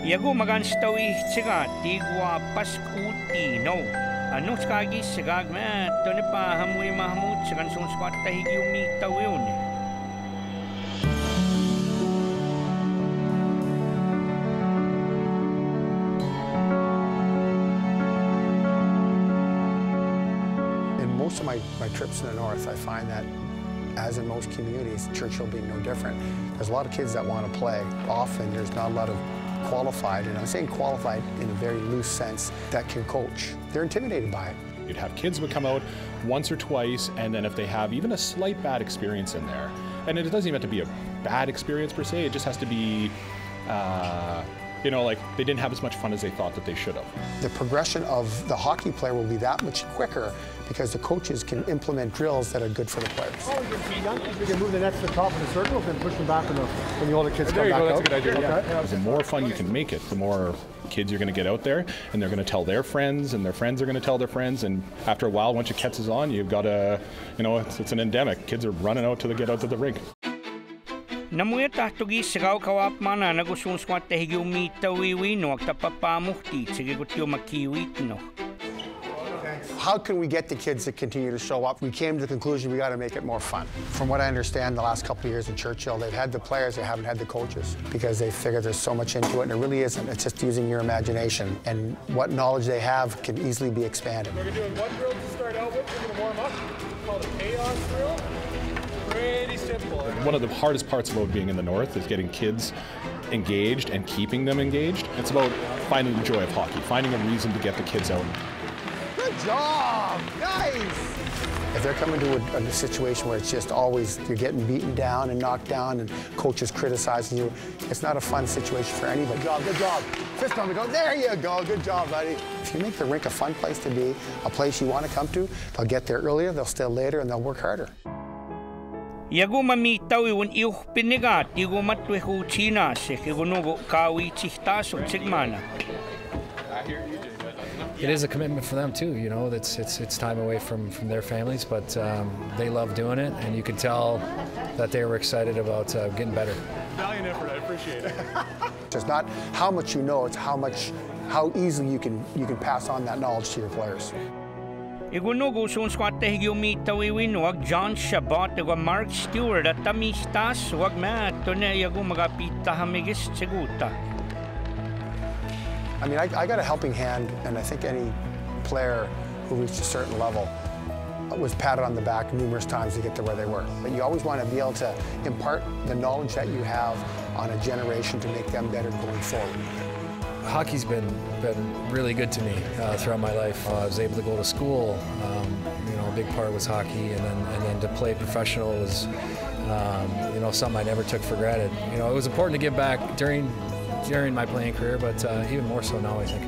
Yago maganstawi siga tigwa paskutino. Ano skagi sigag ma to ne pa hamui mahmud sigan sun squat tahigi umi tawiun. In most of my trips in the north, I find that as in most communities, Churchill being no different, there's a lot of kids that want to play. Often there's not a lot of qualified, and I'm saying qualified in a very loose sense, that can coach. They're intimidated by it. You'd have kids would come out once or twice, and then if they have even a slight bad experience in there, and it doesn't even have to be a bad experience per se, it just has to be, you know, like they didn't have as much fun as they thought that they should have. The progression of the hockey player will be that much quicker because the coaches can implement drills that are good for the players. We can move the nets to the top of the circle and push them back when the older kids come back out. That's a good idea. Okay. Yeah. The more fun you can make it, the more kids you're going to get out there, and they're going to tell their friends, and their friends are going to tell their friends, and after a while, once it catches on, you've got a, you know, it's an endemic. Kids are running out to get out to the rink. Namuya tahtugi sigaw kawap mana nagusun squat tahigi umi tawiwi no agtapapamuhti sige gutyo makiwit no. How can we get the kids to continue to show up? We came to the conclusion we got to make it more fun. From what I understand, the last couple of years in Churchill, they've had the players, they haven't had the coaches because they figure there's so much into it, and it really isn't. It's just using your imagination, and what knowledge they have can easily be expanded. We're doing one drill to start out with. We're going to warm up. It's called a chaos drill. Pretty simple. One of the hardest parts about being in the north is getting kids engaged and keeping them engaged. It's about finding the joy of hockey, finding a reason to get the kids out. Good job! Nice! If they're coming to a situation where it's just always you're getting beaten down and knocked down and coaches criticizing you, it's not a fun situation for anybody. Good job. Fist on the go. There you go. Good job, buddy. If you make the rink a fun place to be, a place you want to come to, they'll get there earlier, they'll stay later, and they'll work harder. Yago mamitawi un iuh pinigat yago matwehu china se kigunugo kawi chihtaso sigmana. It is a commitment for them too, you know. It's time away from their families, but they love doing it, and you can tell that they were excited about getting better. Valiant effort, I appreciate it. It's not how much you know; it's how easily you can pass on that knowledge to your players. Igunugo sun squat tahigi umi tawiwin wag John Chabot wag Mark Stuart at tamistas wag ma to ne yago magapita hamigis seguta. I mean, I got a helping hand, and I think any player who reached a certain level was patted on the back numerous times to get to where they were. But you always want to be able to impart the knowledge that you have on a generation to make them better going forward. Hockey's been really good to me throughout my life. I was able to go to school. You know, a big part was hockey, and then to play professional was, you know, something I never took for granted. You know, it was important to give back during my playing career, but even more so now, I think.